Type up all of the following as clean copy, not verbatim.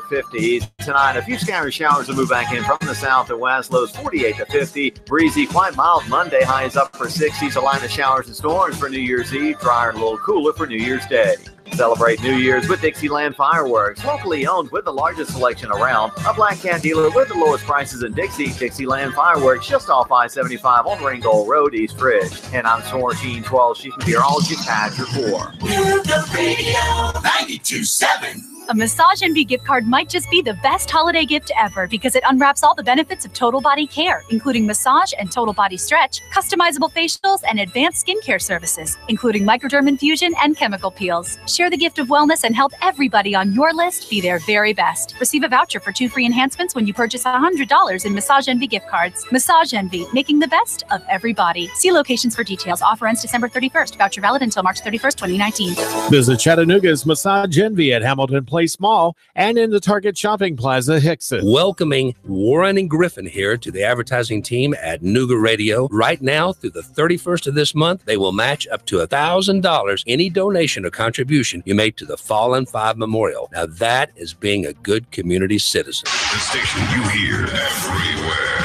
for 50. Tonight, a few scattered showers will move back in from the south and west. Lows 48 to 50. Breezy, quite mild Monday. Highs up for 60s. A line of showers and storms for New Year's Eve. Drier and a little cooler for New Year's Day. Celebrate New Year's with Dixieland Fireworks. Locally owned with the largest selection around. A Black Cat dealer with the lowest prices in Dixie. Dixieland Fireworks just off I-75 on Ringgold Road, East Ridge. And I'm Sorrentine 12. She can be all you've had before. The radio 92.7. A Massage Envy gift card might just be the best holiday gift ever because it unwraps all the benefits of total body care, including massage and total body stretch, customizable facials, and advanced skincare services, including microderm infusion and chemical peels. Share the gift of wellness and help everybody on your list be their very best. Receive a voucher for 2 free enhancements when you purchase $100 in Massage Envy gift cards. Massage Envy, making the best of every body. See locations for details. Offer ends December 31st. Voucher valid until March 31st, 2019. Visit Chattanooga's Massage Envy at Hamilton Place Mall and in the Target Shopping Plaza, Hickson. Welcoming Warren and Griffin here to the advertising team at Nougat Radio. Right now, through the 31st of this month, they will match up to $1,000 any donation or contribution you make to the Fallen 5 Memorial. Now that is being a good community citizen. The station you hear everywhere.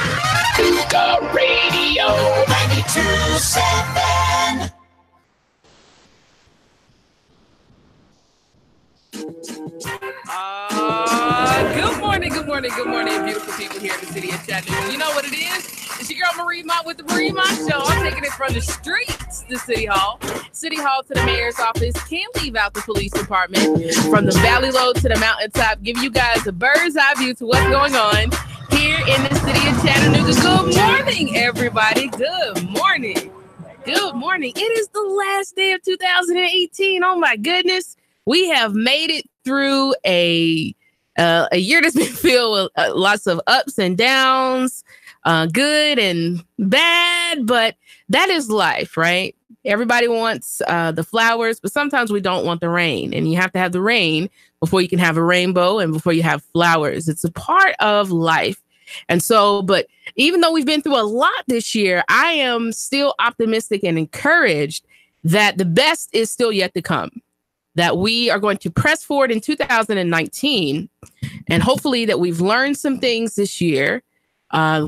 Nougat Radio 92.7. Good morning, beautiful people here in the city of Chattanooga. You know what it is? It's your girl Marie Mott with the Marie Mott Show. I'm taking it from the streets to City Hall to the mayor's office. Can't leave out the police department. From the valley low to the mountaintop, give you guys a bird's eye view to what's going on here in the city of Chattanooga. Good morning, everybody. Good morning. Good morning. It is the last day of 2018. Oh my goodness. We have made it through a year that's been filled with lots of ups and downs, good and bad, but that is life, right? Everybody wants the flowers, but sometimes we don't want the rain, and you have to have the rain before you can have a rainbow and before you have flowers. It's a part of life. And so, but even though we've been through a lot this year, I am still optimistic and encouraged that the best is still yet to come, that we are going to press forward in 2019. And hopefully that we've learned some things this year.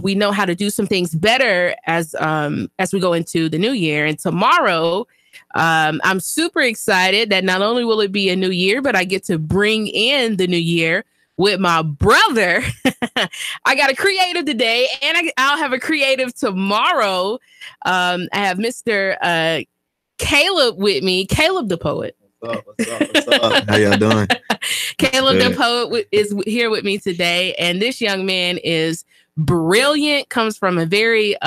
We know how to do some things better as we go into the new year. And tomorrow, I'm super excited that not only will it be a new year, but I get to bring in the new year with my brother. I got a creative today, and I'll have a creative tomorrow. I have Mr. Caleb with me, Caleb the poet. What's up? How y'all doing? Caleb the poet is here with me today, and this young man is brilliant, comes from a very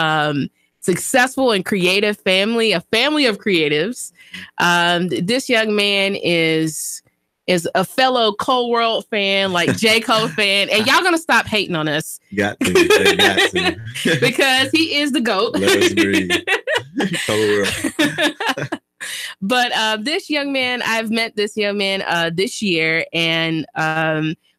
successful and creative family, a family of creatives. This young man is a fellow Cole World fan, like J. Cole fan, and y'all gonna stop hating on us. Got to. Because he is the GOAT. Let us breathe. Cole World. But this young man, I've met this young man this year, and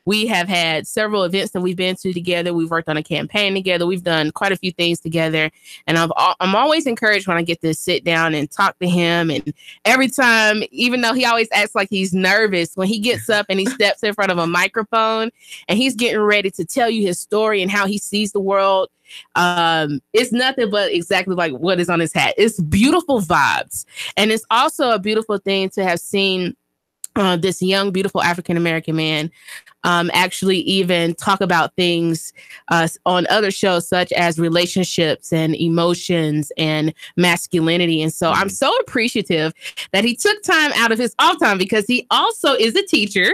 we have had several events that we've been to together. We've worked on a campaign together. We've done quite a few things together. And I'm always encouraged when I get to sit down and talk to him. And every time, even though he always acts like he's nervous, when he gets up and he steps in front of a microphone and he's getting ready to tell you his story and how he sees the world, it's nothing but exactly like what is on his hat. It's beautiful vibes. And it's also a beautiful thing to have seen this young, beautiful African-American man actually even talk about things on other shows such as relationships and emotions and masculinity. And so I'm so appreciative that he took time out of his off time because he also is a teacher.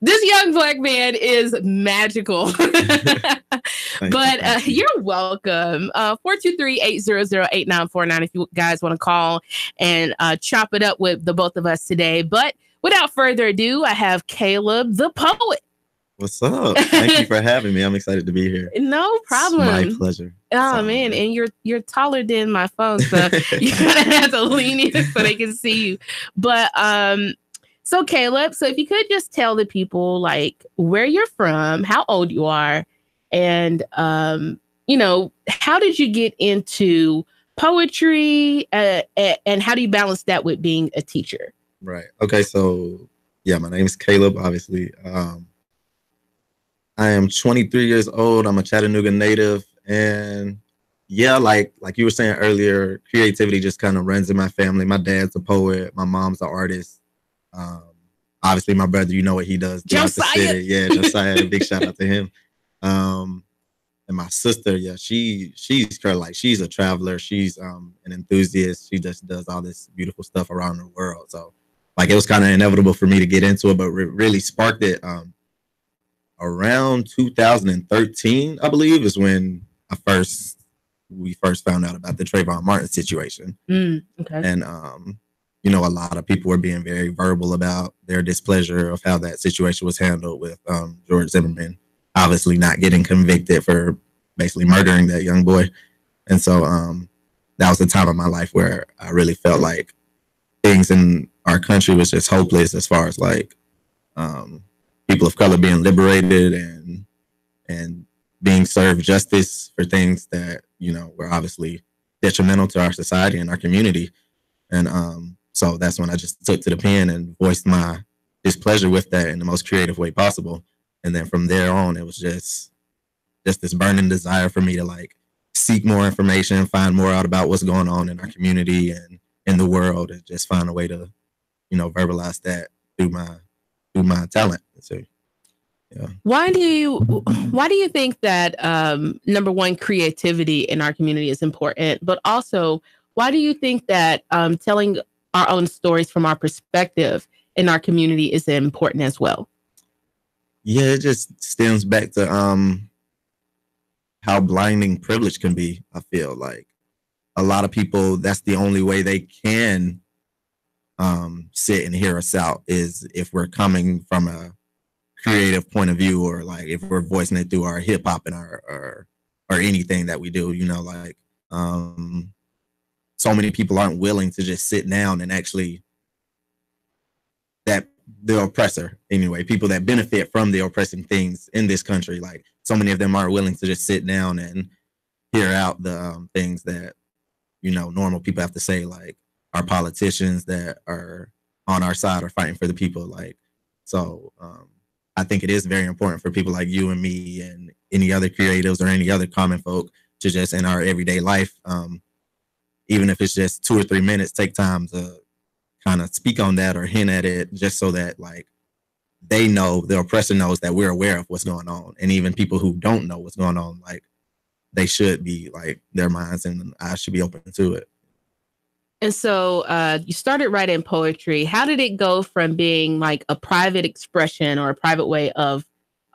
This young Black man is magical. But you're welcome. 423-800-8949 if you guys want to call and chop it up with the both of us today. But without further ado, I have Caleb the poet. What's up? Thank you for having me. I'm excited to be here. No problem. It's my pleasure. Oh man, and you're taller than my phone, so you're gonna have to lean in so they can see you. But so Caleb, so if you could just tell the people like where you're from, how old you are, and you know, how did you get into poetry, and how do you balance that with being a teacher? Right. Okay. So yeah, my name is Caleb. Obviously, I am 23 years old. I'm a Chattanooga native. And yeah, like you were saying earlier, creativity just kind of runs in my family. My dad's a poet. My mom's an artist. Obviously, my brother, you know what he does throughout the city. Yeah, Josiah, big shout out to him. And my sister, yeah, she's kind of like, she's a traveler. She's an enthusiast. She just does all this beautiful stuff around the world. So like it was kind of inevitable for me to get into it, but really sparked it around 2013, I believe, is when we first found out about the Trayvon Martin situation. Okay. And you know, a lot of people were being very verbal about their displeasure of how that situation was handled with George Zimmerman obviously not getting convicted for basically murdering that young boy. And so that was the time of my life where I really felt like things in our country was just hopeless as far as like people of color being liberated and being served justice for things that, you know, were obviously detrimental to our society and our community. And so that's when I just took to the pen and voiced my displeasure with that in the most creative way possible. And then from there on, it was just this burning desire for me to like seek more information, find more out about what's going on in our community and in the world, and just find a way to, you know, verbalize that through my talent. So, yeah. Why do you think that number one, creativity in our community is important, but also why do you think that telling our own stories from our perspective in our community is important as well? Yeah, it just stems back to how blinding privilege can be. I feel like a lot of people, that's the only way they can sit and hear us out is if we're coming from a creative point of view, or like if we're voicing it through our hip hop and our or anything that we do, you know, like so many people aren't willing to just sit down and actually, that the oppressor anyway, people that benefit from the oppressing things in this country, like so many of them aren't willing to just sit down and hear out the things that, you know, normal people have to say, like our politicians that are on our side are fighting for the people. Like, so I think it is very important for people like you and me and any other creatives or any other common folk to just in our everyday life, even if it's just 2 or 3 minutes, take time to kind of speak on that or hint at it, just so that like they know, the oppressor knows that we're aware of what's going on. And even people who don't know what's going on, like they should be, like their minds and eyes should be open to it. And so you started writing poetry. How did it go from being like a private expression or a private way of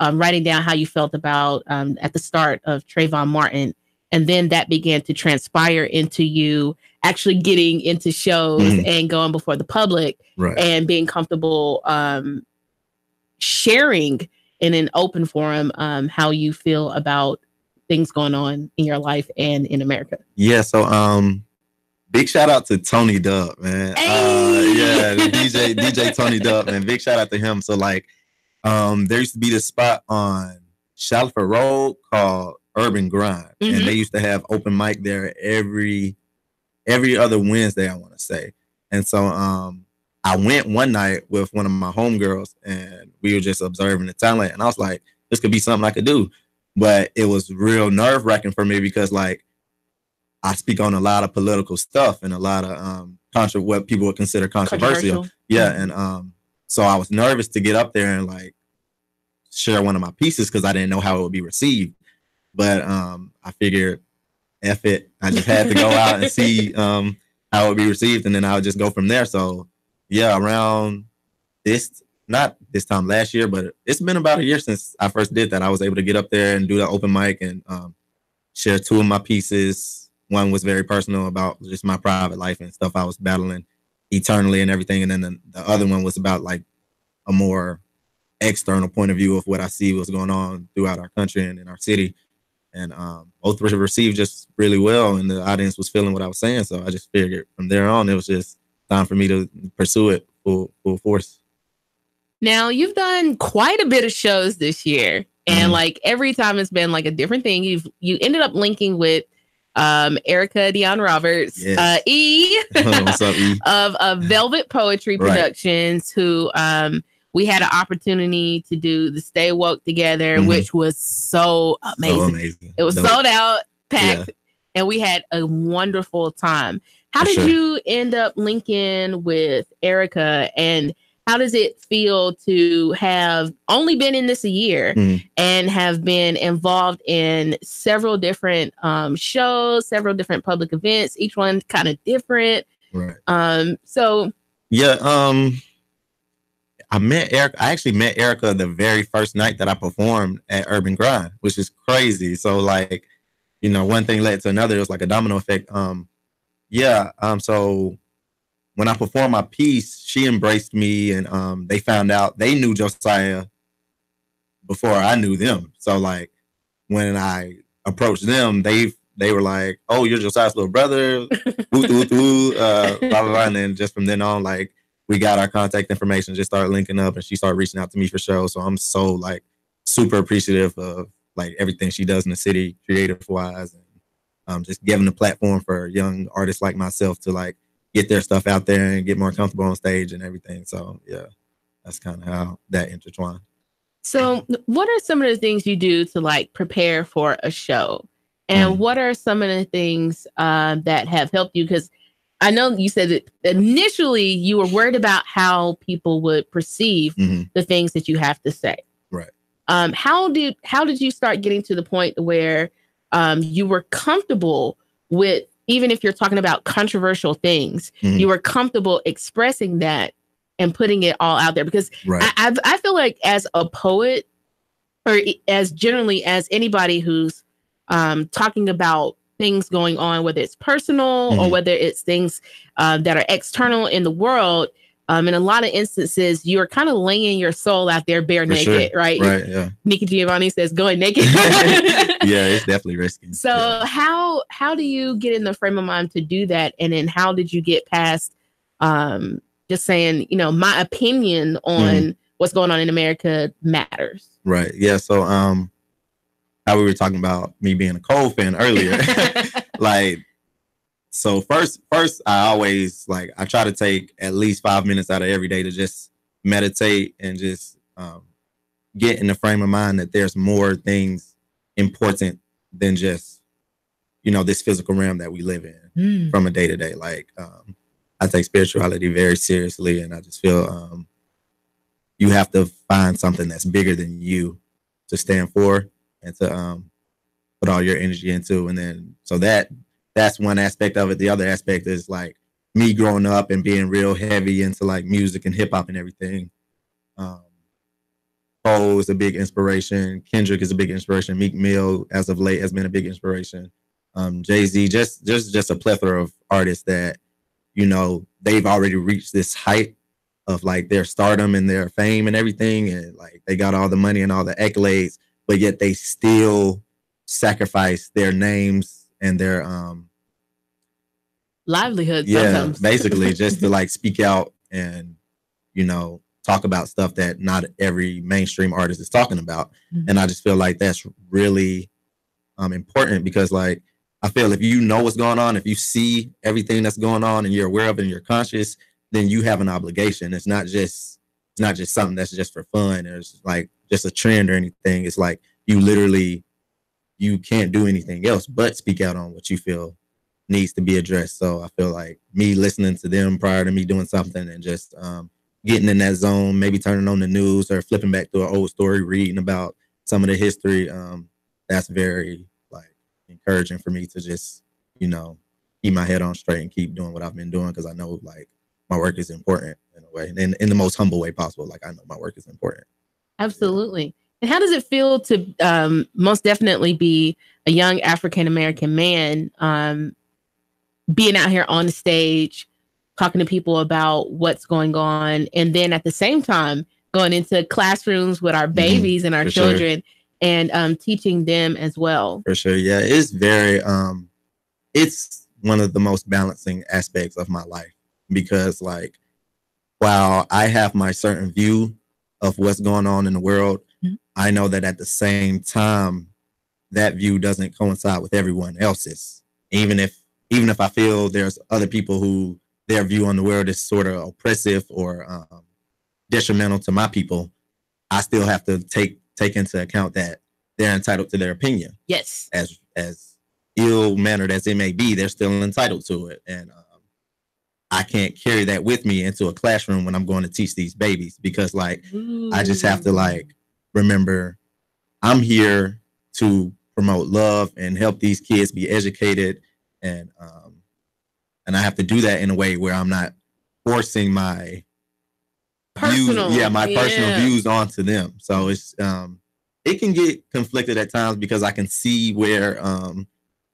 writing down how you felt about at the start of Trayvon Martin, and then that began to transpire into you actually getting into shows and going before the public, right, and being comfortable sharing in an open forum how you feel about things going on in your life and in America? Yeah, so big shout out to Tony Dub, man. Hey! Yeah, the DJ Tony Dub, man. Big shout out to him. So like there used to be this spot on Shalford Road called Urban Grind, and they used to have open mic there every other Wednesday, I want to say. And so I went one night with one of my homegirls, and we were just observing the talent, and I was like, this could be something I could do. But it was real nerve-wracking for me because like I speak on a lot of political stuff and a lot of what people would consider controversial. Yeah, and so I was nervous to get up there and like share one of my pieces because I didn't know how it would be received. But I figured, F it. I just had to go out and see how it would be received, and then I would just go from there. So yeah, around not this time last year, but it's been about a year since I first did that. I was able to get up there and do the open mic and share 2 of my pieces. One was very personal about just my private life and stuff I was battling eternally and everything. And then the other one was about like a more external point of view of what I see what's going on throughout our country and in our city. And both were received just really well, and the audience was feeling what I was saying. So I just figured from there on, it was just time for me to pursue it full force. Now, you've done quite a bit of shows this year, and like every time it's been like a different thing. You ended up linking with Erica Dion Roberts, yes. E. What's up, E? of Velvet Poetry Productions, who we had an opportunity to do the Stay Woke together, which was so amazing. It was sold out, packed, and we had a wonderful time. How did you end up linking with Erica, and how does it feel to have only been in this a year and have been involved in several different shows, several different public events, each one kind of different? Right. I met Erica. I actually met Erica the very first night that I performed at Urban Grind, which is crazy. So like, you know, one thing led to another. It was like a domino effect. So when I performed my piece, she embraced me, and they found out they knew Josiah before I knew them. So like when I approached them, they were like, "Oh, you're Josiah's little brother," blah, blah, blah. And then just from then on, like we got our contact information, just started linking up, and she started reaching out to me for shows. So I'm so like super appreciative of like everything she does in the city, creative wise, and just giving a platform for young artists like myself to like get their stuff out there and get more comfortable on stage and everything. So yeah, that's kind of how that intertwined. So what are some of the things you do to like prepare for a show? And what are some of the things that have helped you? Because I know you said that initially you were worried about how people would perceive the things that you have to say. Right. How did you start getting to the point where you were comfortable with, even if you're talking about controversial things, you were comfortable expressing that and putting it all out there? Because I feel like as a poet, or as generally as anybody who's talking about things going on, whether it's personal or whether it's things that are external in the world, in a lot of instances, you're kind of laying your soul out there bare naked, right? Right, yeah. Nikki Giovanni says going naked. Yeah, it's definitely risky. So how do you get in the frame of mind to do that? And then how did you get past just saying, you know, my opinion on what's going on in America matters? Right. Yeah. So how we were talking about me being a Cole fan earlier. Like, so first I always like, I try to take at least 5 minutes out of every day to just meditate and just get in the frame of mind that there's more things important than just, you know, this physical realm that we live in from a day to day. Like, I take spirituality very seriously, and I just feel you have to find something that's bigger than you to stand for and to put all your energy into. And then, so that's one aspect of it. The other aspect is like me growing up and being real heavy into like music and hip hop and everything. Cole is a big inspiration. Kendrick is a big inspiration. Meek Mill, as of late, has been a big inspiration. Jay-Z, just a plethora of artists that, you know, they've already reached this height of like their stardom and their fame and everything. And like they got all the money and all the accolades, but yet they still sacrifice their names and their livelihood. Yeah, sometimes. basically just to like speak out and, you know, talk about stuff that not every mainstream artist is talking about. And I just feel like that's really important, because like I feel if you know what's going on, if you see everything that's going on and you're aware of it and you're conscious, then you have an obligation. It's not just something that's just for fun, or it's like just a trend or anything. It's like you can't do anything else but speak out on what you feel needs to be addressed. So I feel like me listening to them prior to me doing something and just getting in that zone, maybe turning on the news or flipping back to an old story, reading about some of the history, that's very like encouraging for me to just, you know, keep my head on straight and keep doing what I've been doing, because I know like my work is important in a way, and in the most humble way possible. Like I know my work is important. Absolutely. And how does it feel to most definitely be a young African-American man being out here on the stage, talking to people about what's going on, and then at the same time going into classrooms with our babies and our For children and teaching them as well? For sure. Yeah, it's very, it's one of the most balancing aspects of my life, because like, while I have my certain view of what's going on in the world, I know that at the same time, that view doesn't coincide with everyone else's. Even if I feel there's other people who their view on the world is sort of oppressive or detrimental to my people, I still have to take into account that they're entitled to their opinion. Yes. As ill-mannered as it may be, they're still entitled to it. And I can't carry that with me into a classroom when I'm going to teach these babies, because like I just have to like remember I'm here to promote love and help these kids be educated, and I have to do that in a way where I'm not forcing my personal views onto them. So it's it can get conflicted at times, because I can see where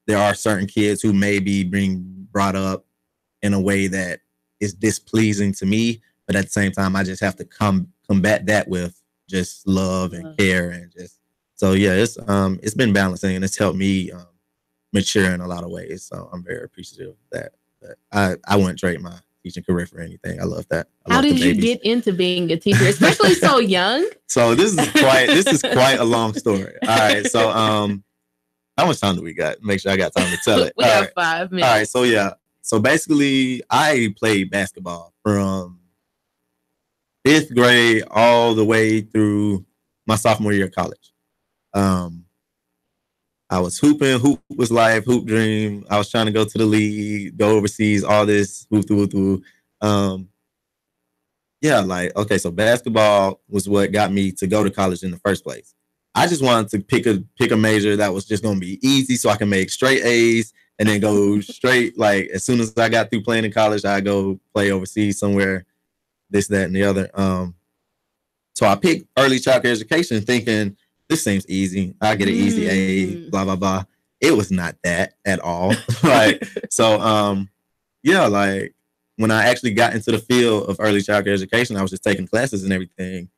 there are certain kids who may be being brought up in a way that is displeasing to me, but at the same time I just have to combat that with just love and care, and just so yeah, it's been balancing, and it's helped me mature in a lot of ways. So I'm very appreciative of that. But I wouldn't trade my teaching career for anything. I love that. How did you get into being a teacher, especially so young? So this is quite a long story. All right, so how much time do we got? Make sure I got time to tell it. We got 5 minutes. All right, so yeah. So basically, I played basketball from 5th grade all the way through my sophomore year of college. I was hooping. Hoop was life. Hoop dream. I was trying to go to the league, go overseas, all this. Yeah, like, okay, so basketball was what got me to go to college in the first place. I just wanted to pick a major that was just going to be easy so I can make straight A's and then go straight. Like, as soon as I got through playing in college, I go play overseas somewhere, this, that, and the other. So I picked early childcare education thinking this seems easy. I get an easy A, blah, blah, blah. It was not that at all. Like, so, yeah, like when I actually got into the field of early childcare education, I was just taking classes and everything.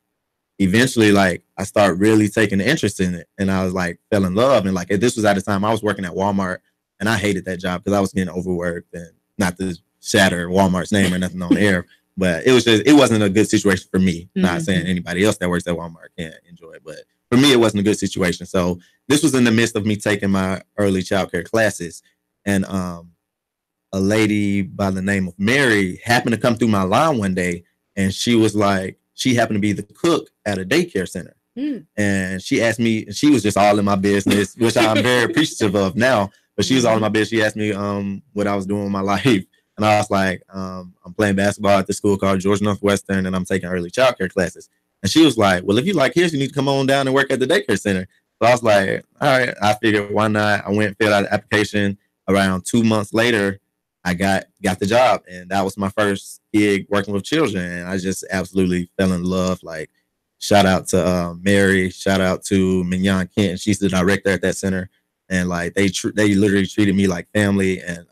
Eventually, like, I started really taking an interest in it, and I was like, fell in love. And like, this was at the time I was working at Walmart, and I hated that job because I was getting overworked, and not to shatter Walmart's name or nothing on the air, but it wasn't a good situation for me. Not saying anybody else that works at Walmart can't enjoy it, but for me, it wasn't a good situation. So this was in the midst of me taking my early childcare classes, and a lady by the name of Mary happened to come through my line one day, and she was like, she happened to be the cook at a daycare center. And she asked me, and she was just all in my business, which I'm very appreciative of now, but she was all in my business. She asked me what I was doing with my life. And I was like, I'm playing basketball at the school called Georgia Northwestern, and I'm taking early childcare classes. And she was like, well, if you like kids, you need to come on down and work at the daycare center. So I was like, all right, I figured, why not? I went, filled out the application. Around 2 months later, I got the job, and that was my first gig working with children. And I just absolutely fell in love. Like, shout out to Mary, shout out to Mignon Kent. She's the director at that center. And like, they literally treated me like family. And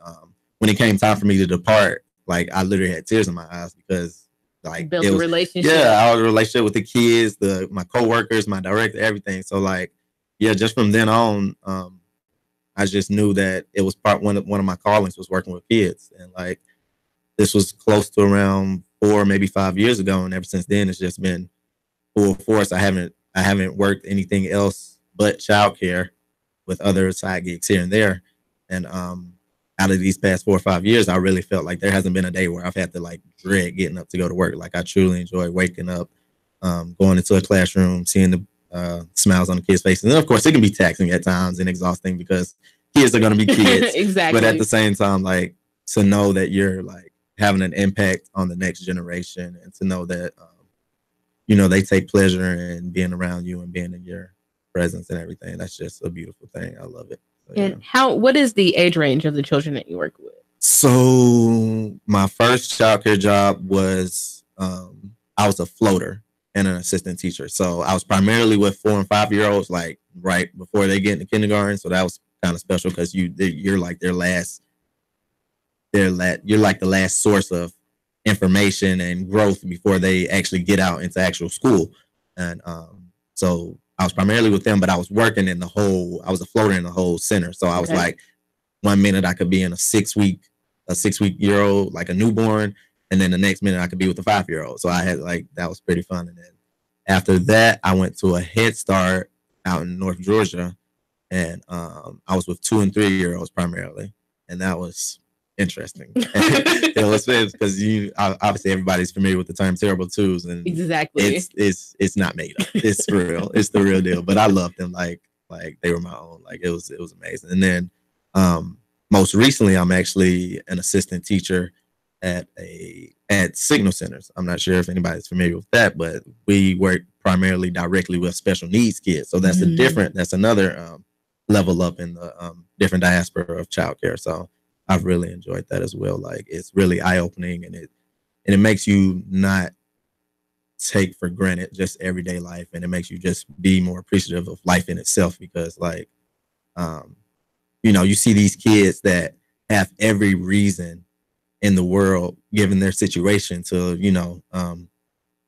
when it came time for me to depart, like, I literally had tears in my eyes, because like, built a relationship. Yeah, I was in a relationship with the kids, my coworkers, my director, everything. So like, yeah, just from then on, I just knew that it was one of my callings was working with kids. And like, this was close to around 4, maybe 5 years ago, and ever since then, it's just been full force. I haven't worked anything else but childcare, with other side gigs here and there. And out of these past 4 or 5 years, I really felt like there hasn't been a day where I've had to like dread getting up to go to work. Like, I truly enjoy waking up, going into a classroom, seeing the smiles on the kids' faces. And of course, it can be taxing at times and exhausting, because kids are going to be kids. Exactly. But at the same time, like, to know that you're like having an impact on the next generation, and to know that, they take pleasure in being around you and being in your presence and everything. That's just a beautiful thing. I love it. So, and what is the age range of the children that you work with? So my first childcare job was, I was a floater and an assistant teacher. So I was primarily with 4 and 5 year olds, like right before they get into kindergarten. So that was kind of special, because you're like you're like the last source of information and growth before they actually get out into actual school. And so I was primarily with them, but I was working I was a floater in the whole center. So I was like, 1 minute I could be in a 6-week-year-old, like a newborn. And then the next minute I could be with a 5-year-old. So I had that was pretty fun. And then after that, I went to a Head Start out in North Georgia. And I was with 2 and 3 year olds primarily. And that was interesting. Because obviously everybody's familiar with the term terrible twos, and exactly, it's not made up. It's real. It's the real deal. But I loved them like they were my own. Like it was amazing. And then most recently, I'm actually an assistant teacher at Signal Centers. I'm not sure if anybody's familiar with that, but we work primarily directly with special needs kids. So that's that's another level up in the different diaspora of childcare. So I've really enjoyed that as well. Like it's really eye opening, and it makes you not take for granted just everyday life, and it makes you just be more appreciative of life in itself, because like you see these kids that have every reason in the world, given their situation, to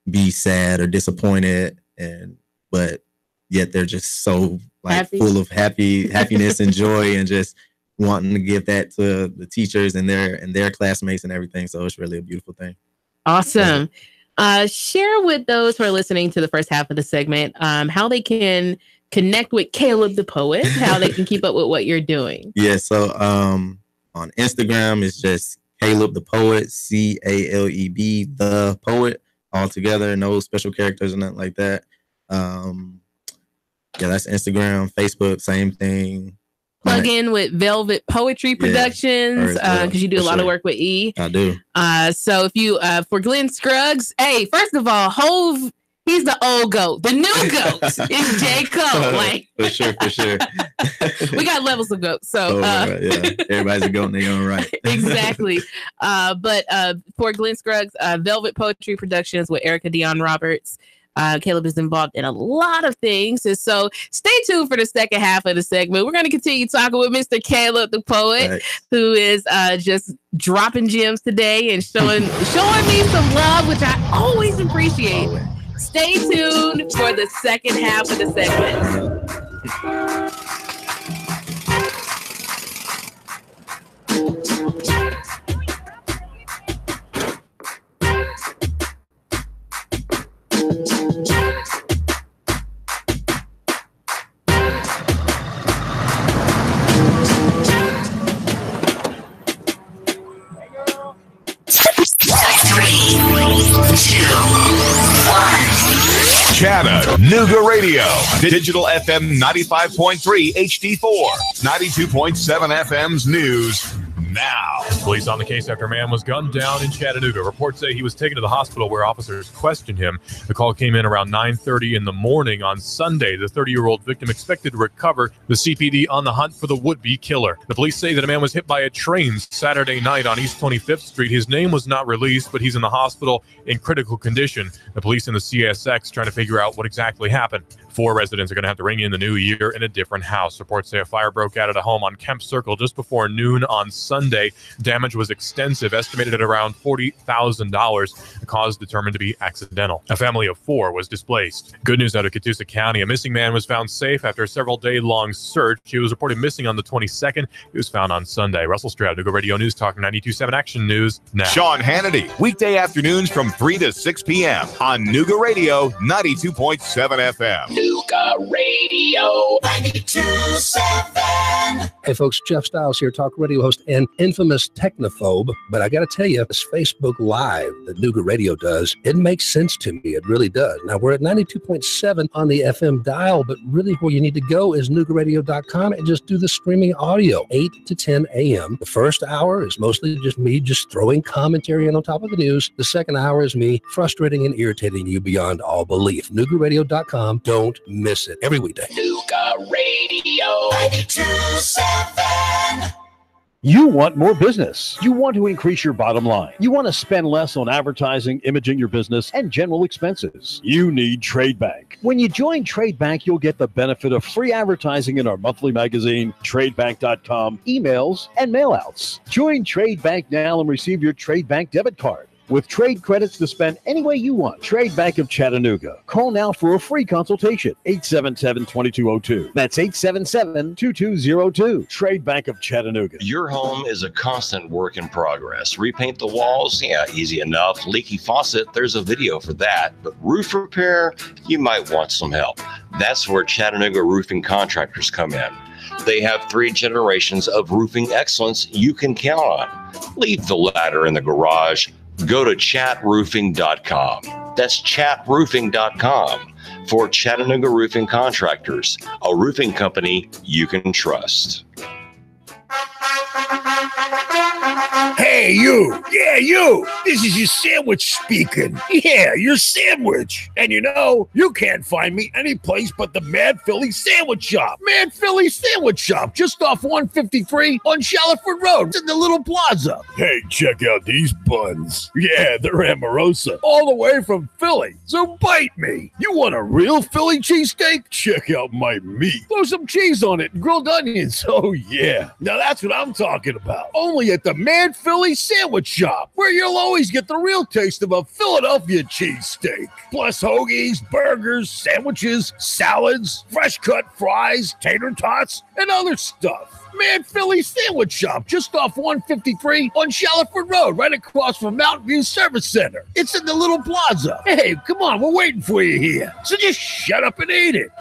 be sad or disappointed, but yet they're just so full of happiness and joy, and just wanting to give that to the teachers and their classmates and everything. So it's really a beautiful thing. Awesome. Share with those who are listening to the first half of the segment how they can connect with Caleb the Poet, how they can keep up with what you're doing. Yeah, so on Instagram it's just Caleb the Poet, CALEB the Poet, all together, no special characters or nothing like that. Yeah, that's Instagram. Facebook, same thing. Plug in with Velvet Poetry Productions because you do a lot of work with E. I do. So if you for Glenn Scruggs, hey, first of all, Hove, he's the old goat. The new goat is J. Cole. Like for sure. We got levels of goats. So yeah, everybody's a goat in their own right. Exactly. But for Glenn Scruggs, Velvet Poetry Productions with Erica Dion Roberts. Caleb is involved in a lot of things. And so stay tuned for the second half of the segment. We're going to continue talking with Mr. Caleb the Poet, who is just dropping gems today and showing me some love, which I always appreciate. Stay tuned for the second half of the segment. Chattanooga Radio, Digital FM 95.3 HD4, 92.7 FM's news now. Police on the case after a man was gunned down in Chattanooga. Reports say he was taken to the hospital where officers questioned him. The call came in around 9:30 in the morning on Sunday. The 30-year-old victim expected to recover. The CPD on the hunt for the would-be killer. The police say that a man was hit by a train Saturday night on East 25th Street. His name was not released, but he's in the hospital in critical condition. The police and the CSX trying to figure out what exactly happened. 4 residents are going to have to ring in the new year in a different house. Reports say a fire broke out at a home on Kemp Circle just before noon on Sunday. Damage was extensive, estimated at around $40,000. The cause determined to be accidental. A family of 4 was displaced. Good news out of Catoosa County. A missing man was found safe after a several-day-long search. He was reported missing on the 22nd. He was found on Sunday. Russell Stroud, Nooga Radio News Talk 92.7 Action News now. Sean Hannity, weekday afternoons from 3 to 6 p.m. on Nooga Radio 92.7 FM. Nooga Radio 92.7. Hey folks, Jeff Stiles here, talk radio host and infamous technophobe. But I got to tell you, this Facebook Live that Nooga Radio does, it makes sense to me. It really does. Now, we're at 92.7 on the FM dial, but really where you need to go is NoogaRadio.com and just do the streaming audio, 8 to 10 a.m. The first hour is mostly just me just throwing commentary in on top of the news. The second hour is me frustrating and irritating you beyond all belief. NoogaRadio.com. Don't miss it every weekday. Nooga Radio 92.7. You want more business. You want to increase your bottom line. You want to spend less on advertising, imaging your business, and general expenses. You need Trade Bank. When you join Trade Bank, you'll get the benefit of free advertising in our monthly magazine, TradeBank.com, emails, and mailouts. Join Trade Bank now and receive your Trade Bank debit card with trade credits to spend any way you want. Trade Bank of Chattanooga. Call now for a free consultation. 877-2202. That's 877-2202. Trade Bank of Chattanooga. Your home is a constant work in progress. Repaint the walls? Yeah, easy enough. Leaky faucet? There's a video for that. But roof repair? You might want some help. That's where Chattanooga roofing contractors come in. They have 3 generations of roofing excellence you can count on. Leave the ladder in the garage. Go to chatroofing.com. That's chatroofing.com for Chattanooga Roofing Contractors, a roofing company you can trust. Hey, you. Yeah, you. This is your sandwich speaking. Yeah, your sandwich. And you know, you can't find me any place but the Mad Philly Sandwich Shop. Mad Philly Sandwich Shop, just off 153 on Shaliford Road. It's in the little plaza. Hey, check out these buns. Yeah, they're Amorosa. All the way from Philly. So bite me. You want a real Philly cheesesteak? Check out my meat. Throw some cheese on it and grilled onions. Oh, yeah. Now that's what I'm talking about. Only at the Mad Philly Sandwich Shop, where you'll always get the real taste of a Philadelphia cheesesteak. Plus hoagies, burgers, sandwiches, salads, fresh cut fries, tater tots, and other stuff. Mad Philly Sandwich Shop, just off 153 on Shaliford Road, right across from Mountain View Service Center. It's in the little plaza. Hey, come on, we're waiting for you here. So just shut up and eat it.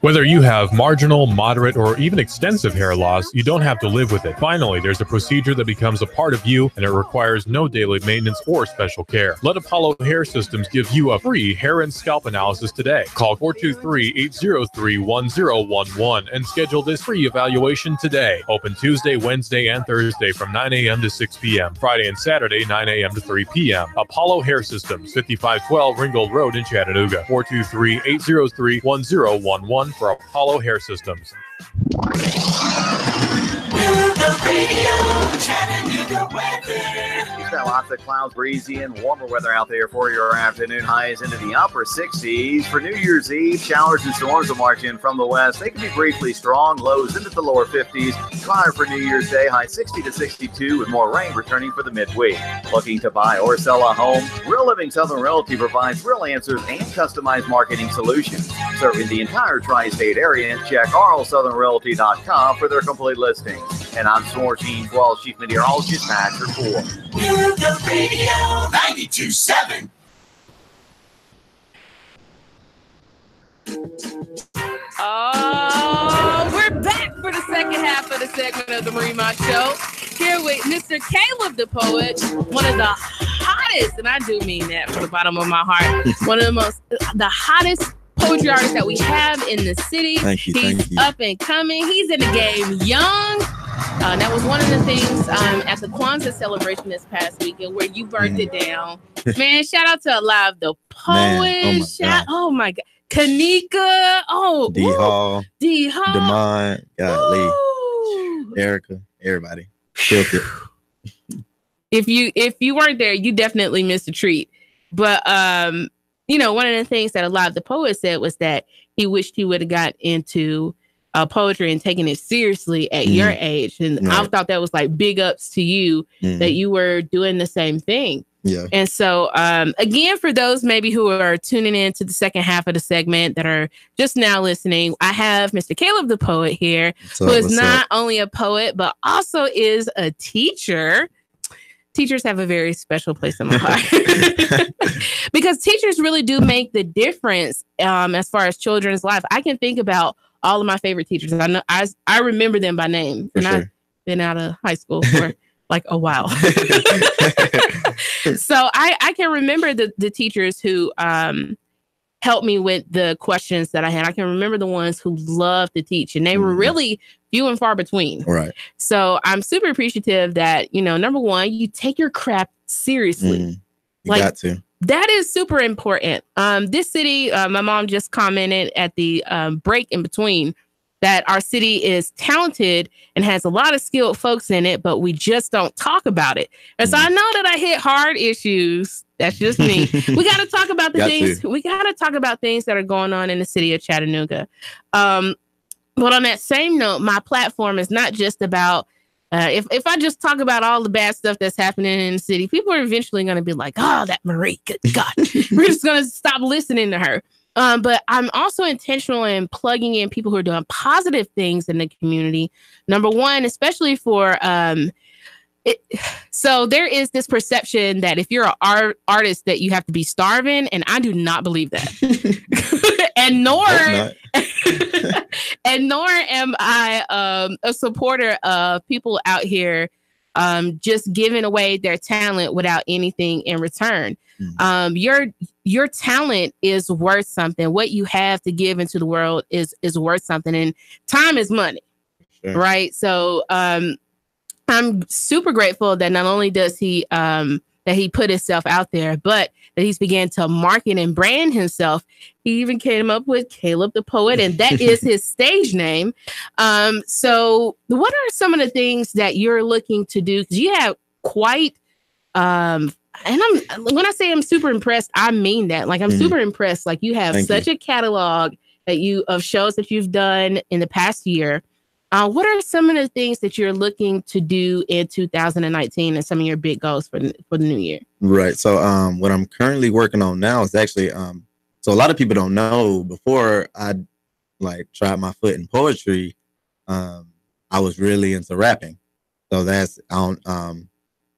Whether you have marginal, moderate, or even extensive hair loss, you don't have to live with it. Finally, there's a procedure that becomes a part of you, and it requires no daily maintenance or special care. Let Apollo Hair Systems give you a free hair and scalp analysis today. Call 423-803-1011 and schedule this free evaluation today. Open Tuesday, Wednesday, and Thursday from 9 a.m. to 6 p.m. Friday and Saturday, 9 a.m. to 3 p.m. Apollo Hair Systems, 5512 Ringgold Road in Chattanooga. 423-803-1011 for Apollo Hair Systems. You've got lots of clouds, breezy, and warmer weather out there for your afternoon. Highs into the upper 60s. For New Year's Eve, showers and storms will march in from the west. They can be briefly strong. Lows into the lower 50s. Drier for New Year's Day. High 60 to 62 with more rain returning for the midweek. Looking to buy or sell a home? Real Living Southern Realty provides real answers and customized marketing solutions. Serving the entire tri-state area, check rlsouthernrealty.com for their complete listings. And I'm Storm Team 12 Chief Meteorologist Matt Report. Nooga Radio 92.7. Oh, we're back for the second half of the segment of the Marie Mott Show. Here with Mr. Caleb the Poet, one of the hottest, and I do mean that from the bottom of my heart, one of the hottest poetry artists that we have in the city. Thank you. He's up and coming. He's in the game young. That was one of the things at the Kwanzaa celebration this past weekend where you burnt it down. Man, shout out to Alive the Poet. Oh my God. Kanika. Oh, D-Hall. D-Hall. Demond. Golly. Erica. Everybody. Killed it. If you weren't there, you definitely missed a treat. But you know, one of the things that Alive the Poet said was that he wished he would have got into poetry and taking it seriously at your age. And I thought that was like big ups to you that you were doing the same thing. Yeah. And so, again, for those maybe who are tuning in to the second half of the segment that are just now listening, I have Mr. Caleb the Poet here, who is not only a poet, but also is a teacher. Teachers have a very special place in my heart because teachers really do make the difference as far as children's life. I can think about all of my favorite teachers. I know I remember them by name, and I've been out of high school for like a while. So I can remember the teachers who helped me with the questions that I had. I can remember the ones who loved to teach, and they were really few and far between. Right. So I'm super appreciative that, you know, number one, you take your craft seriously. You got to. That is super important. This city, my mom just commented at the break in between that our city is talented and has a lot of skilled folks in it, but we just don't talk about it. And so I know that I hit hard issues. That's just me. We got to talk about we got to talk about things that are going on in the city of Chattanooga. But on that same note, my platform is not just about, if I just talk about all the bad stuff that's happening in the city, people are eventually going to be like, oh, that Marie, good God, we're just going to stop listening to her. But I'm also intentional in plugging in people who are doing positive things in the community. Number one, especially for, so there is this perception that if you're an artist that you have to be starving, and I do not believe that. And nor Hope and nor am I a supporter of people out here just giving away their talent without anything in return. Your talent is worth something. What you have to give into the world is worth something, and time is money. Sure. Right? So I'm super grateful that not only does he that he put himself out there, but that he's began to market and brand himself. He even came up with Caleb the Poet, and that is his stage name. So what are some of the things that you're looking to do? Because you have quite and when I say I'm super impressed, I mean that. Like, I'm super impressed. Like, you have such a catalog of shows that you've done in the past year. What are some of the things that you're looking to do in 2019 and some of your big goals for the new year? Right. So what I'm currently working on now is actually so a lot of people don't know, before I tried my foot in poetry, I was really into rapping. So that's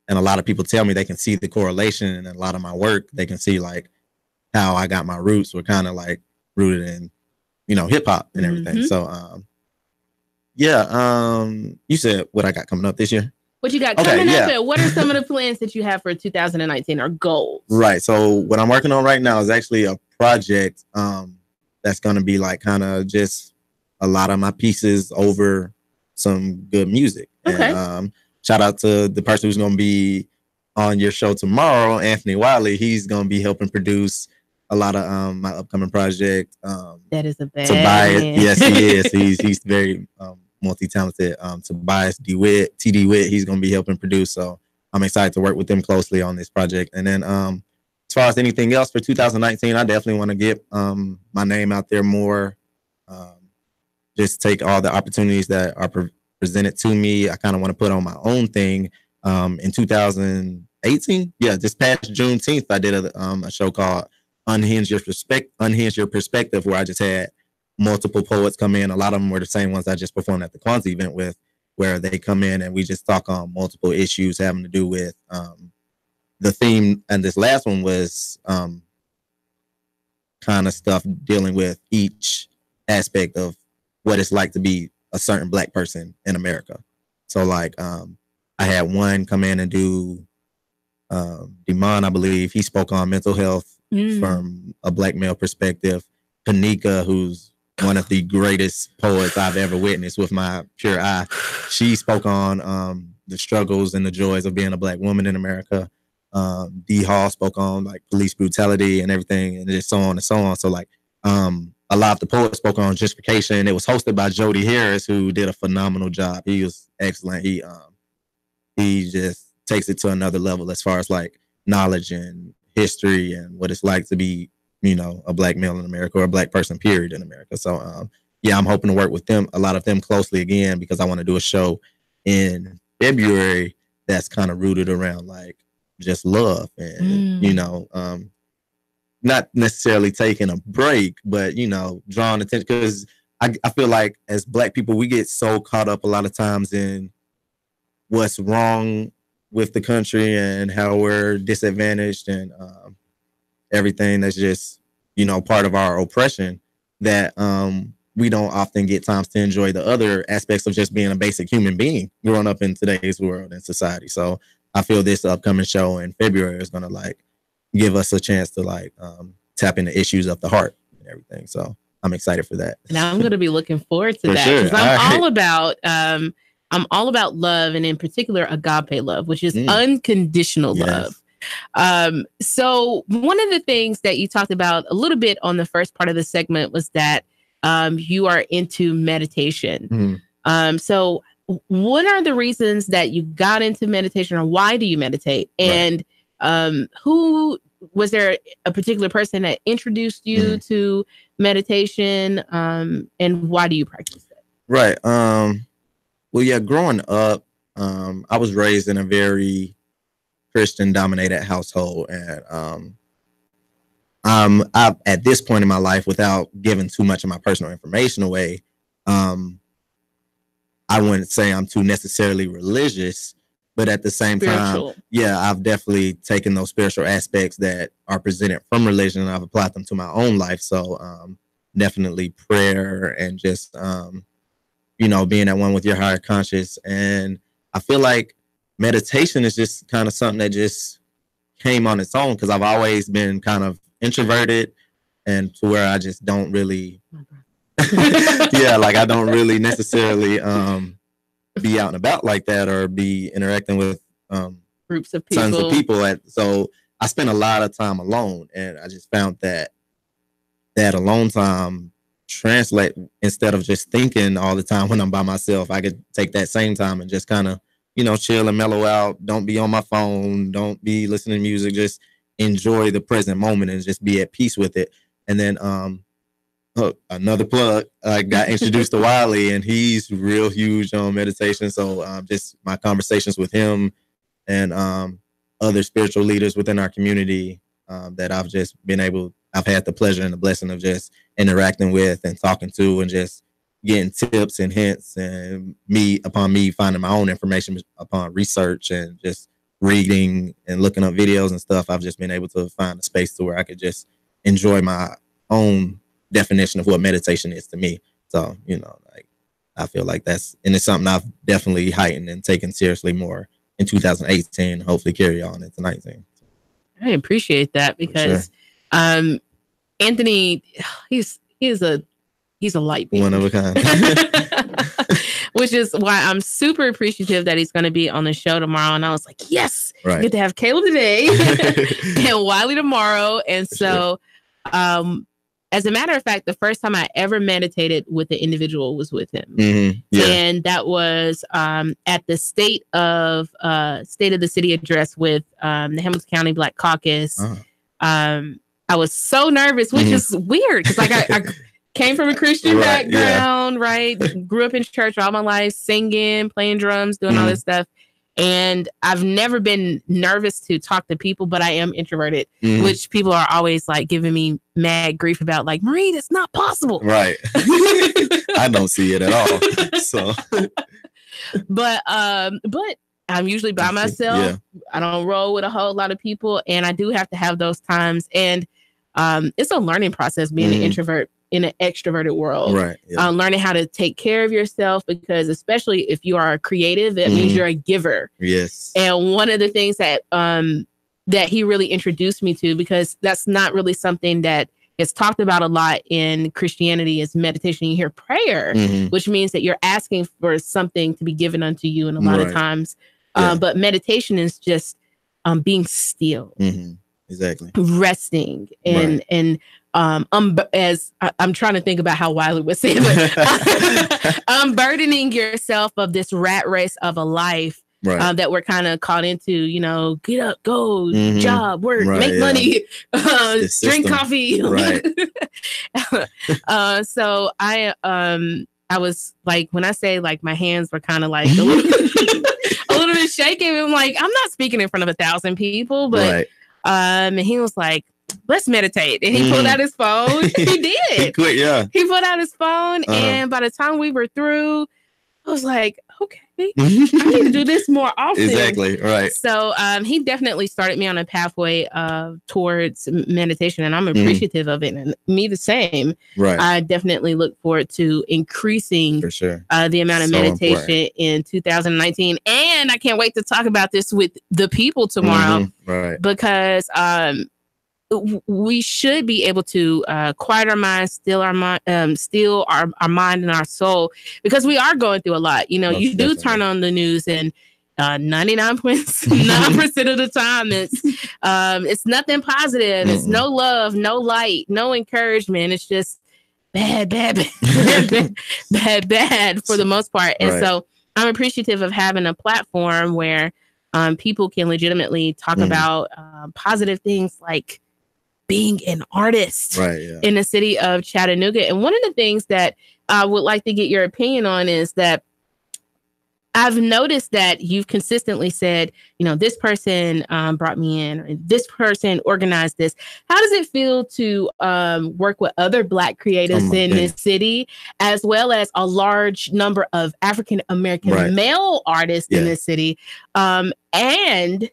and a lot of people tell me they can see the correlation in a lot of my work. They can see how I got my roots were kind of rooted in, hip hop and everything. So you said what I got coming up this year? What you got coming up, and what are some of the plans that you have for 2019 or goals? Right. So what I'm working on right now is actually a project that's going to be kind of just a lot of my pieces over some good music. Okay. And shout out to the person who's going to be on your show tomorrow, Anthony Wiley. He's going to be helping produce a lot of my upcoming project. That is a bad Tobias. man. Yes, he is. He's very multi-talented. Tobias DeWitt, TD Witt, he's going to be helping produce. So I'm excited to work with them closely on this project. And then as far as anything else for 2019, I definitely want to get my name out there more. Just take all the opportunities that are presented to me. I kind of want to put on my own thing. In 2018, this past Juneteenth, I did a show called Unhinge Your Perspective, where I just had multiple poets come in. A lot of them were the same ones I just performed at the Kwanzaa event with, where they come in and we just talk on multiple issues having to do with the theme. And this last one was kind of stuff dealing with each aspect of what it's like to be a certain Black person in America. So I had one come in and do Demon, I believe. He spoke on mental health from a Black male perspective. Kanika, who's one of the greatest poets I've ever witnessed with my pure eye, she spoke on the struggles and the joys of being a Black woman in America. D Hall spoke on police brutality and everything, and just so on and so on. So a lot of the poets spoke on gentrification. It was hosted by Jody Harris, who did a phenomenal job. He was excellent. He just takes it to another level as far as knowledge and history and what it's like to be, a Black male in America, or a Black person, period, in America. So I'm hoping to work with a lot of them closely again, because I want to do a show in February that's kind of rooted around just love and not necessarily taking a break, but drawing attention, because I feel like as Black people, we get so caught up a lot of times in what's wrong with the country and how we're disadvantaged and everything that's just part of our oppression, that we don't often get times to enjoy the other aspects of just being a basic human being growing up in today's world and society. So I feel this upcoming show in February is going to give us a chance to tap into issues of the heart and everything. So I'm excited for that. And I'm going to be looking forward to that, sure. because I'm all about love, and in particular agape love, which is unconditional love. So one of the things that you talked about a little bit on the first part of the segment was that you are into meditation. So what are the reasons that you got into meditation, or why do you meditate? And who was there a particular person that introduced you to meditation, and why do you practice it? Right. Well, growing up, I was raised in a very Christian dominated household, and I at this point in my life, without giving too much of my personal information away, I wouldn't say I'm too necessarily religious, but at the same time, I've definitely taken those spiritual aspects that are presented from religion and I've applied them to my own life. So definitely prayer and just, being at one with your higher conscious. And I feel like meditation is just kind of something that just came on its own because I've always been kind of introverted and to where I just don't really, I don't really necessarily be out and about like that or be interacting with groups of people. Tons of people. So I spent a lot of time alone, and I just found that alone time translate instead of just thinking all the time when I'm by myself. I could take that same time and just kind of, chill and mellow out. Don't be on my phone. Don't be listening to music. Just enjoy the present moment and just be at peace with it. And then another plug, I got introduced to Wiley, and he's real huge on meditation. So just my conversations with him and other spiritual leaders within our community that I've had the pleasure and the blessing of just interacting with and talking to and just getting tips and hints and me finding my own information upon research and just reading and looking up videos and stuff. I've just been able to find a space to where I could just enjoy my own definition of what meditation is to me. So, I feel like it's something I've definitely heightened and taken seriously more in 2018, hopefully carry on into 19. I appreciate that because Anthony, he's a light beam. One of a kind. Which is why I'm super appreciative that he's going to be on the show tomorrow. And I was like, yes, right. Get to have Caleb today and Wiley tomorrow. And so, as a matter of fact, the first time I ever meditated with the individual was with him. Mm-hmm. Yeah. And that was at the State of the City address with the Hamilton County Black Caucus. Uh-huh. I was so nervous, which is weird because I came from a Christian background, right? Grew up in church all my life, singing, playing drums, doing all this stuff. And I've never been nervous to talk to people, but I am introverted, which people are always like giving me mad grief about, like, Marie, that's not possible. Right. I don't see it at all. So, but I'm usually by myself. Yeah. I don't roll with a whole lot of people, and I do have to have those times. And it's a learning process being an introvert in an extroverted world. Right. Yeah. Learning how to take care of yourself, because especially if you are a creative, that means you're a giver. Yes. And one of the things that he really introduced me to, because that's not really something that is talked about a lot in Christianity, is meditation. You hear prayer, which means that you're asking for something to be given unto you. And a lot of times, but meditation is just being still. Exactly. Resting and as I'm trying to think about how Wiley would say it, unburdening yourself of this rat race of a life that we're kind of caught into, get up, go, job, work, make money, drink coffee. Right. So I was like, when I say like my hands were kind of like a little bit shaky, I'm like, I'm not speaking in front of 1,000 people, but and he was like, let's meditate. And he pulled out his phone. He did. He quit, yeah. He pulled out his phone. And by the time we were through, I was like, okay, I need to do this more often. Exactly. Right. So he definitely started me on a pathway towards meditation, and I'm appreciative of it. And me the same. Right. I definitely look forward to increasing for sure the amount of meditation important in 2019. And I can't wait to talk about this with the people tomorrow. Right. Because we should be able to quiet our minds, still our mind and our soul, because we are going through a lot. You do turn on the news, and 99.9% of the time it's nothing positive. It's no love, no light, no encouragement. It's just bad for the most part. And so I'm appreciative of having a platform where people can legitimately talk about positive things like being an artist in the city of Chattanooga. And one of the things that I would like to get your opinion on is that I've noticed that you've consistently said, this person brought me in, or this person organized this. How does it feel to work with other Black creatives in this city, as well as a large number of African-American male artists in this city? And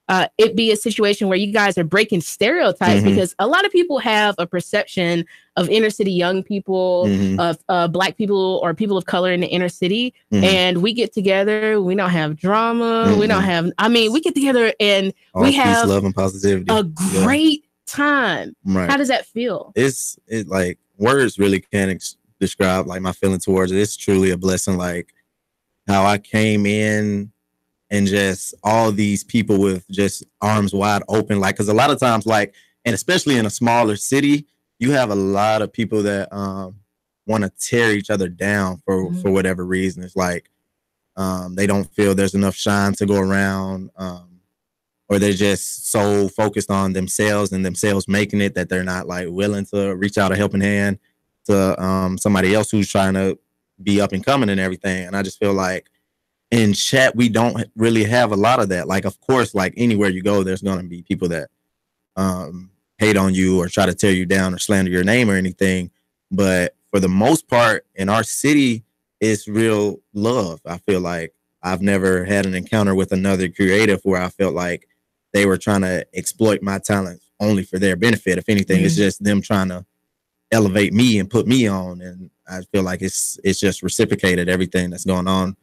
it be a situation where you guys are breaking stereotypes, because a lot of people have a perception of inner city young people, of Black people or people of color in the inner city. And we get together, we don't have drama. We don't have, we get together and we have peace, love, and positivity. A great time. Right. How does that feel? It's like words really can't describe like my feeling towards it. It's truly a blessing. Like how I came in and just all these people with just arms wide open. Like, cause a lot of times, like, and especially in a smaller city, you have a lot of people that want to tear each other down for whatever reason. It's like they don't feel there's enough shine to go around, or they're just so focused on themselves and themselves making it that they're not like willing to reach out a helping hand to somebody else who's trying to be up and coming and everything. And I just feel like in chat, we don't really have a lot of that. Like, of course, like anywhere you go, there's going to be people that hate on you or try to tear you down or slander your name or anything. But for the most part, in our city, it's real love. I feel like I've never had an encounter with another creative where I felt like they were trying to exploit my talent only for their benefit. If anything, it's just them trying to elevate me and put me on. And I feel like it's just reciprocated, everything that's going on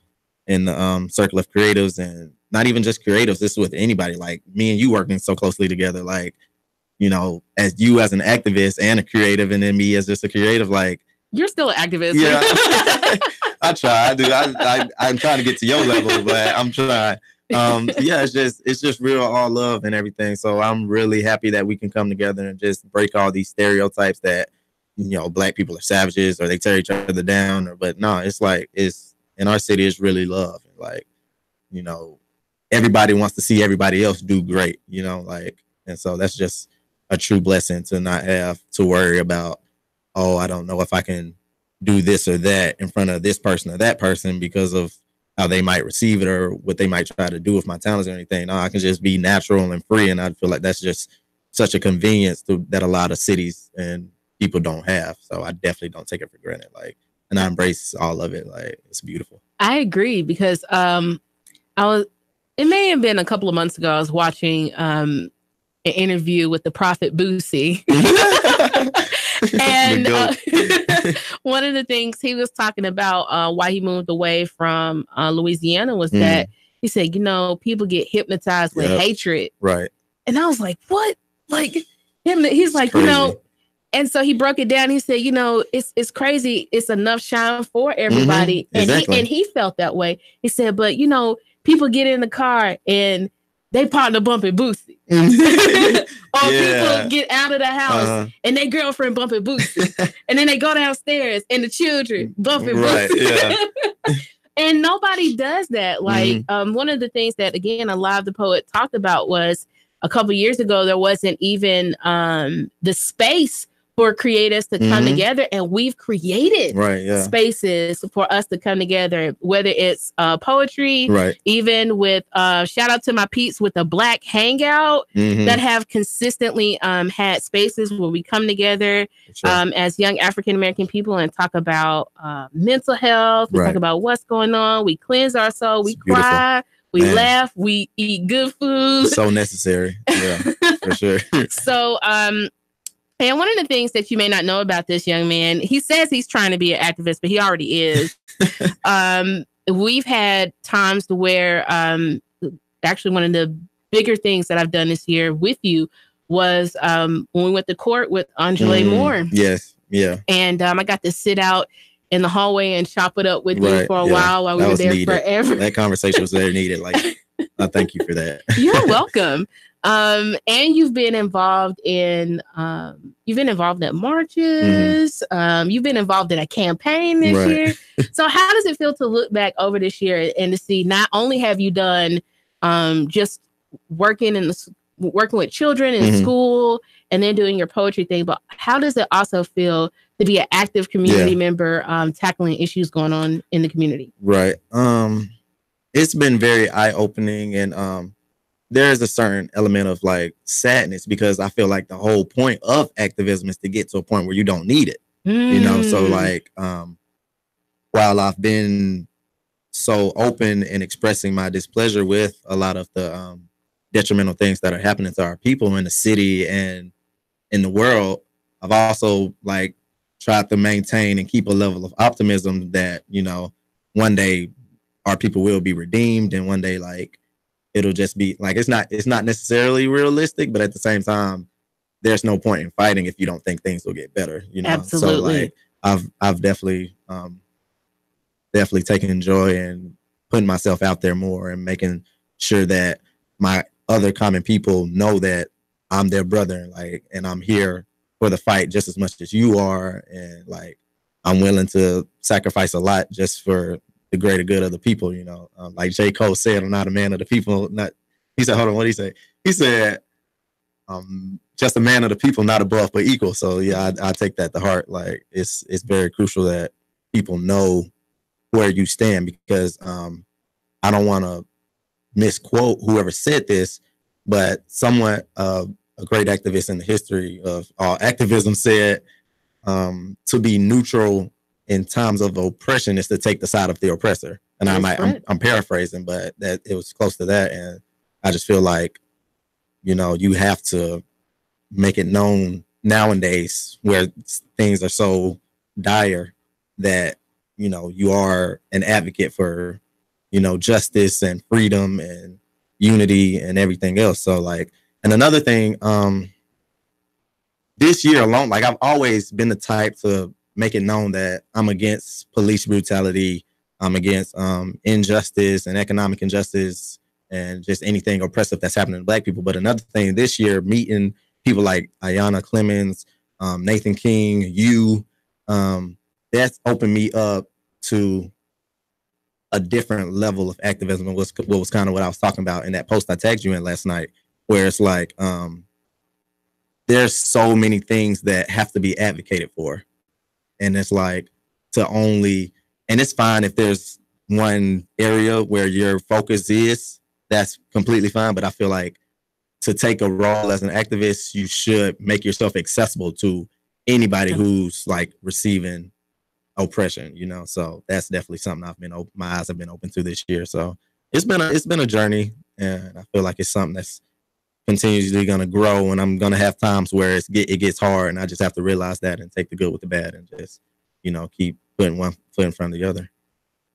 in the circle of creatives, and not even just creatives. This is with anybody, like me and you working so closely together, like, you know, as you as an activist and a creative, and then me as just a creative, like you're still an activist. Yeah. I try. I do. I'm trying to get to your level, but I'm trying. Yeah, it's just real all love and everything. So I'm really happy that we can come together and just break all these stereotypes that, you know, Black people are savages or they tear each other down. But no, it's like in our city, it's really love. Like, you know, everybody wants to see everybody else do great, you know, like, and so that's just a true blessing to not have to worry about, oh, I don't know if I can do this or that in front of this person or that person because of how they might receive it or what they might try to do with my talents or anything. No, I can just be natural and free. And I feel like that's just such a convenience that a lot of cities and people don't have. So I definitely don't take it for granted. Like, and I embrace all of it. Like, it's beautiful. I agree because it may have been a couple of months ago, I was watching an interview with the Prophet Boosie. And one of the things he was talking about why he moved away from Louisiana was that he said, you know, people get hypnotized with hatred. Right. And I was like, what? Like, he's like, you know, and so he broke it down. He said, you know, it's crazy. It's enough shine for everybody. Exactly. And he felt that way. He said, but, you know, people get in the car and they partner bumping Boosie. Or people get out of the house and their girlfriend bumping Boosie. And then they go downstairs and the children bumping Boosie. Yeah. And nobody does that. Like one of the things that, again, Alive the Poet talked about was a couple years ago, there wasn't even the space for creators to come together, and we've created spaces for us to come together, whether it's poetry, even with shout out to my peeps with the Black Hangout that have consistently had spaces where we come together as young African-American people and talk about mental health, we talk about what's going on, we cleanse our soul, we cry, we laugh, we eat good food. So necessary. Yeah, for sure. So and one of the things that you may not know about this young man, he says he's trying to be an activist, but he already is. We've had times where actually one of the bigger things that I've done this year with you was when we went to court with Angela Moore. Yes. Yeah. And I got to sit out in the hallway and chop it up with you for a while we were there forever. That conversation was very needed. Like, I thank you for that. You're welcome. And you've been involved in marches. You've been involved in a campaign this year. So how does it feel to look back over this year and to see not only have you done just working with children in school and then doing your poetry thing, but how does it also feel to be an active community member tackling issues going on in the community? Right. It's been very eye-opening, and there's a certain element of like sadness because I feel like the whole point of activism is to get to a point where you don't need it, you know? So like, while I've been so open and expressing my displeasure with a lot of the detrimental things that are happening to our people in the city and in the world, I've also like tried to maintain and keep a level of optimism that, you know, one day our people will be redeemed, and one day like it'll just be like it's not necessarily realistic, but at the same time, there's no point in fighting if you don't think things will get better, you know. Absolutely. So like I've definitely taken joy in putting myself out there more and making sure that my other common people know that I'm their brother, like, and I'm here for the fight just as much as you are, and like I'm willing to sacrifice a lot just for the greater good of the people, you know. Like J. Cole said, I'm not a man of the people. He said, hold on, what did he say? He said, just a man of the people, not above but equal. So yeah, I take that to heart. Like it's very crucial that people know where you stand, because I don't want to misquote whoever said this, but somewhat a great activist in the history of activism said, to be neutral in times of oppression is to take the side of the oppressor. And I'm paraphrasing, but that it was close to that. And I just feel like, you know, you have to make it known nowadays where things are so dire that, you know, you are an advocate for, you know, justice and freedom and unity and everything else. So like, and another thing, this year alone, like I've always been the type to make it known that I'm against police brutality. I'm against injustice and economic injustice and just anything oppressive that's happening to Black people. But another thing this year, meeting people like Ayanna Clemens, Nathan King, that's opened me up to a different level of activism. What was kind of what I was talking about in that post I tagged you in last night, where it's like there's so many things that have to be advocated for. And it's like and it's fine if there's one area where your focus is, that's completely fine. But I feel like to take a role as an activist, you should make yourself accessible to anybody who's like receiving oppression, you know. So that's definitely something my eyes have been open to this year. So it's been a journey, and I feel like it's something that's continuously going to grow, and I'm going to have times where it gets hard, and I just have to realize that and take the good with the bad and just, you know, keep putting one foot in front of the other.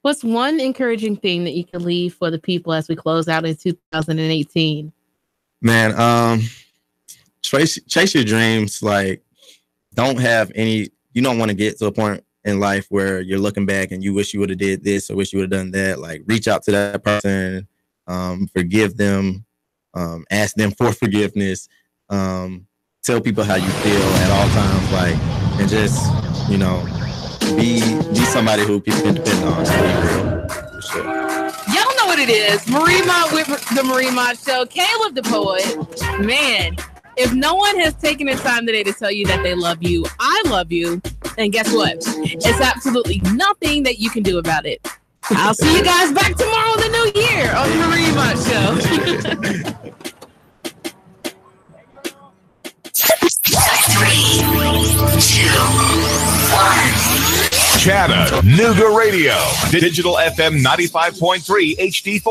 What's one encouraging thing that you can leave for the people as we close out in 2018? Man, chase your dreams. Like, you don't want to get to a point in life where you're looking back and you wish you would have did this or wish you would have done that. Like, reach out to that person, forgive them, ask them for forgiveness, tell people how you feel at all times, like, and just, you know, be somebody who people can depend on. For sure. Y'all know what it is. Marie Mott with the Marie Mott Show. Caleb the Poet. Man, if no one has taken the time today to tell you that they love you, I love you. And guess what? It's absolutely nothing that you can do about it. I'll see you guys back tomorrow in the new year on the Marie Mott Show. 3, 2, 1. Chattanooga Radio, Digital FM 95.3 HD4,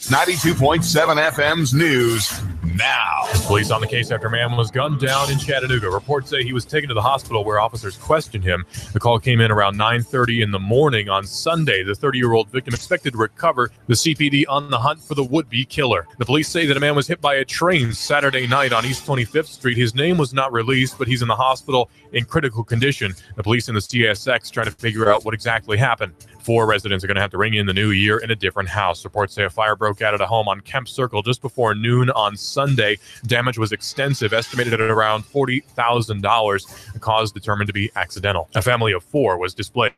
92.7 FM's news now. Police on the case after a man was gunned down in Chattanooga. Reports say he was taken to the hospital where officers questioned him. The call came in around 9:30 in the morning on Sunday. The 30-year-old victim expected to recover. The CPD on the hunt for the would-be killer. The police say that a man was hit by a train Saturday night on East 25th Street. His name was not released, but he's in the hospital in critical condition. The police and the CSX trying to figure out what exactly happened. 4 residents are going to have to ring in the new year in a different house. Reports say a fire broke out at a home on Kemp Circle just before noon on Sunday. Damage was extensive, estimated at around $40,000. The cause determined to be accidental. A family of 4 was displaced